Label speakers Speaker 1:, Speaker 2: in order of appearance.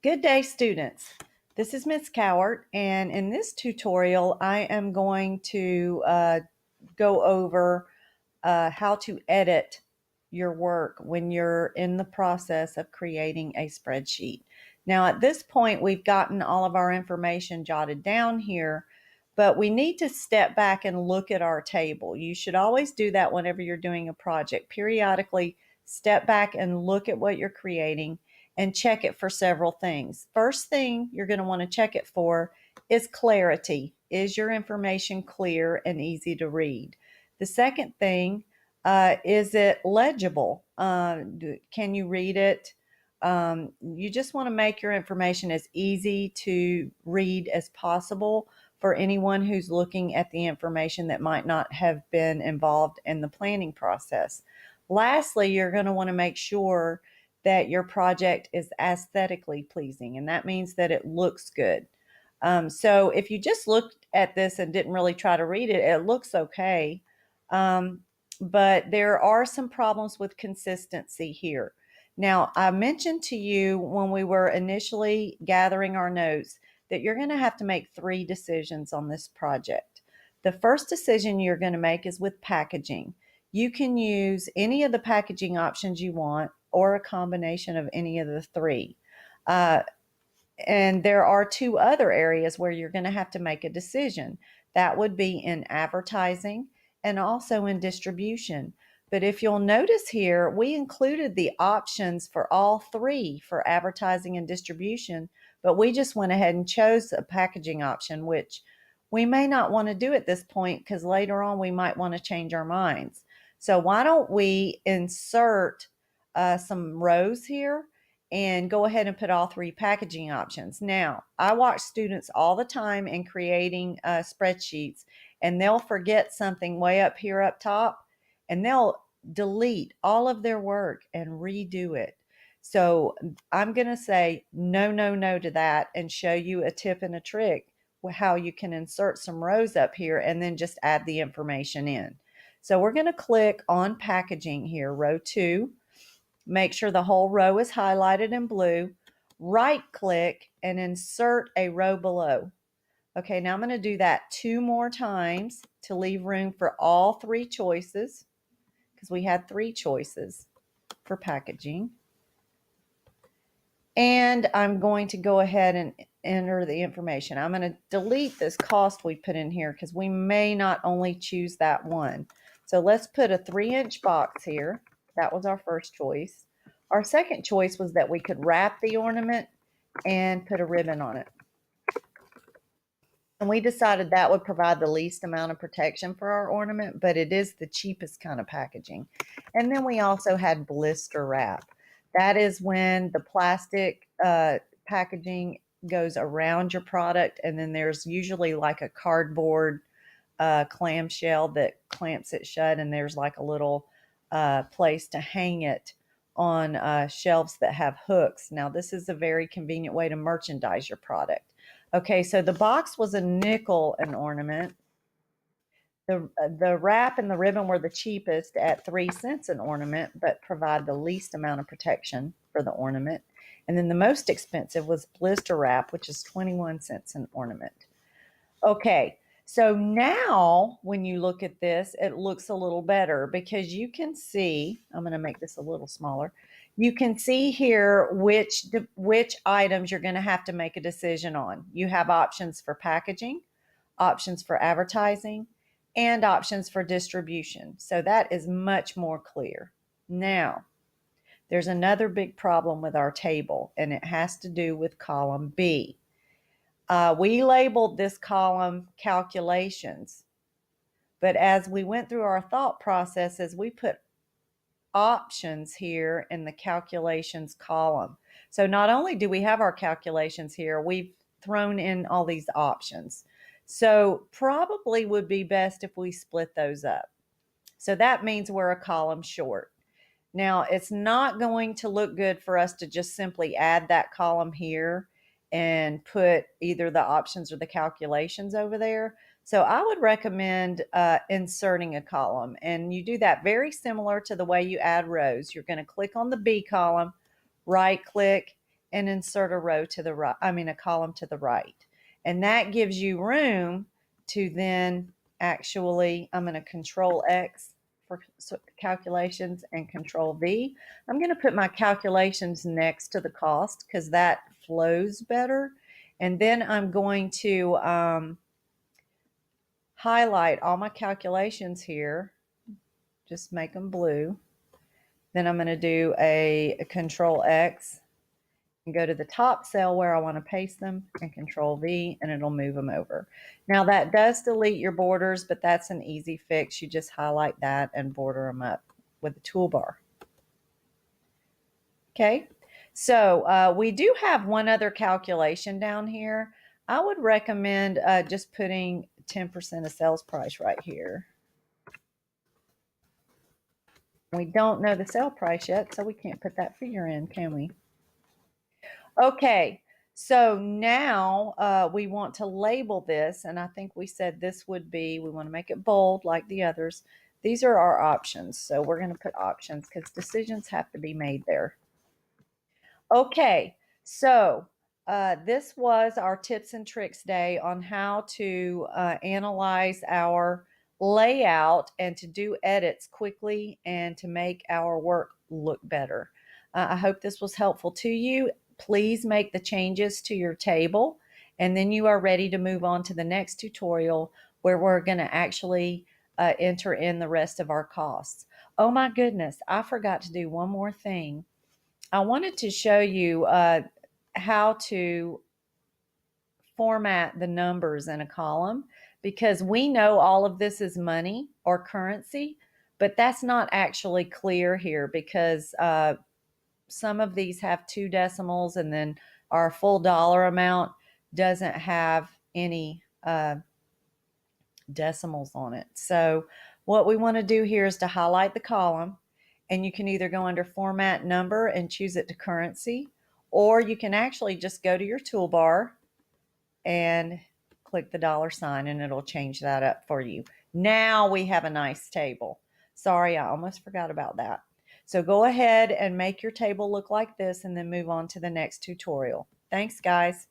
Speaker 1: Good day, students. This is Ms. Cowart, and in this tutorial, I am going to go over how to edit your work when you're in the process of creating a spreadsheet. Now, at this point, we've gotten all of our information jotted down here, but we need to step back and look at our table. You should always do that whenever you're doing a project. Periodically, step back and look at what you're creating and check it for several things. First thing you're going to want to check it for is clarity. Is your information clear and easy to read? The second thing, is it legible? Can you read it? You just want to make your information as easy to read as possible for anyone who's looking at the information that might not have been involved in the planning process. Lastly, you're going to want to make sure that your project is aesthetically pleasing, and that means that it looks good. So if you just looked at this and didn't really try to read it, it looks okay. But there are some problems with consistency here. Now, I mentioned to you when we were initially gathering our notes that you're going to have to make 3 decisions on this project. The first decision you're going to make is with packaging. You can use any of the packaging options you want or a combination of any of the 3. And there are 2 other areas where you're going to have to make a decision. That would be in advertising and also in distribution. But if you'll notice here, we included the options for all 3 for advertising and distribution, but we just went ahead and chose a packaging option, which we may not want to do at this point because later on we might want to change our minds. So why don't we insert some rows here and go ahead and put all 3 packaging options. Now, I watch students all the time in creating spreadsheets, and they'll forget something way up here up top, and they'll delete all of their work and redo it. So I'm going to say no, no, no to that and show you a tip and a trick how you can insert some rows up here and then just add the information in. So we're going to click on packaging here, row 2. Make sure the whole row is highlighted in blue. Right click and insert a row below. Okay, now I'm going to do that 2 more times to leave room for all 3 choices because we had 3 choices for packaging. And I'm going to go ahead and enter the information. I'm going to delete this cost we put in here because we may not only choose that one. So let's put a 3-inch box here. That was our first choice. Our second choice was that we could wrap the ornament and put a ribbon on it. And we decided that would provide the least amount of protection for our ornament, but it is the cheapest kind of packaging. And then we also had blister wrap. That is when the plastic packaging goes around your product, and then there's usually like a cardboard clamshell that clamps it shut, and there's like a little place to hang it on shelves that have hooks. Now, this is a very convenient way to merchandise your product. Okay, so the box was a nickel an ornament. The wrap and the ribbon were the cheapest at 3 cents an ornament, but provide the least amount of protection for the ornament. And then the most expensive was blister wrap, which is 21 cents an ornament. Okay, so now when you look at this, it looks a little better because you can see, I'm going to make this a little smaller. You can see here which items you're going to have to make a decision on. You have options for packaging, options for advertising, and options for distribution. So that is much more clear. Now, there's another big problem with our table, and it has to do with column B. We labeled this column calculations, but as we went through our thought processes, we put options here in the calculations column. So not only do we have our calculations here, we've thrown in all these options. So probably would be best if we split those up. So that means we're a column short. Now, it's not going to look good for us to just simply add that column here and put either the options or the calculations over there. So I would recommend inserting a column, and you do that very similar to the way you add rows. You're going to click on the B column, right click, and insert a row to the right, a column to the right. And that gives you room to then actually, I'm going to Control X for calculations and Control V. I'm going to put my calculations next to the cost because that flows better. And then I'm going to highlight all my calculations here, just make them blue. Then I'm going to do a Control X and go to the top cell where I want to paste them and Control V, and it'll move them over. Now that does delete your borders, but that's an easy fix. You just highlight that and border them up with the toolbar. Okay, so we do have one other calculation down here. I would recommend just putting 10% of sales price right here. We don't know the sale price yet, so we can't put that figure in, can we? Okay, so now we want to label this, and I think we said this would be, we want to make it bold like the others. These are our options, so we're going to put options because decisions have to be made there. Okay, so this was our tips and tricks day on how to analyze our layout and to do edits quickly and to make our work look better. I hope this was helpful to you. Please make the changes to your table, and then you are ready to move on to the next tutorial where we're going to actually enter in the rest of our costs. Oh my goodness, I forgot to do one more thing. I wanted to show you how to format the numbers in a column because we know all of this is money or currency, but that's not actually clear here because some of these have 2 decimals and then our full dollar amount doesn't have any decimals on it. So what we want to do here is to highlight the column, and you can either go under Format Number and choose it to currency, or you can actually just go to your toolbar and click the $sign and it'll change that up for you. Now we have a nice table. Sorry, I almost forgot about that. So go ahead and make your table look like this and then move on to the next tutorial. Thanks, guys.